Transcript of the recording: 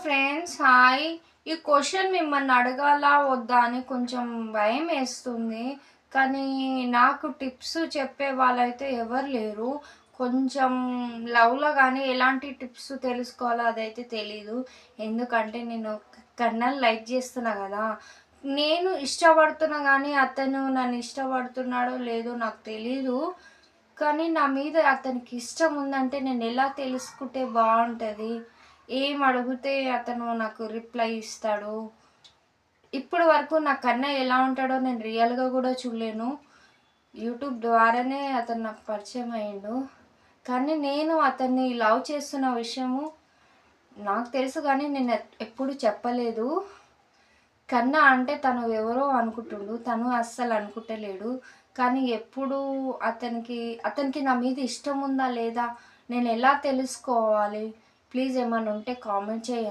Friends, hi. ఈ question మిమ్మల్ని అడగాలా వద్దా అని కొంచెం భయమేస్తుంది. కానీ నాకు టిప్స్ చెప్పే వాళ్ళైతే ఎవరు లేరు. కొంచెం లవ్‌లో గానీ ఎలాంటి టిప్స్ తెలుసుకోవాలో అదైతే తెలీదు. ఎందుకంటే నేను కన్నని లైక్ చేస్తున్నా గదా! నేను ఇష్టపడుతున్నా గానీ అతను నన్ను ఇష్టపడుతున్నాడో లేదో నాకు తెలీదు. కానీ నా మీద అతనికి ఇష్టం ఉందంటే నేనెలా తెలుసుకుంటే బావుంటది? ఏం అడిగితే అతను నాకు రిప్లై ఇస్తాడు? ఇప్పటి వరకు నా కన్నయ్య ఎలా ఉంటాడో నేను రియల్‌గా గూడా చూడలేను. యూట్యూబ్ ద్వారానే అతను నాకు పరిచయం అయ్యిండు. కానీ నేను అతన్ని లవ్ చేస్తున్న విషయము నాకు తెలుసు గానీ నేను ఎప్పుడు చెప్పలేదు. కన్నా అంటే తను ఎవరో అనుకుంటుండు. తను అస్సలు అనుకుంటలేడు. కానీ ఎప్పుడు అతనికి నా మీద ఇష్టం ఉందా లేదా? నేనెలా తెలుసుకోవాలి? ప్లీజ్ ఏమన్నా ఉంటే కామెంట్ చేయండి.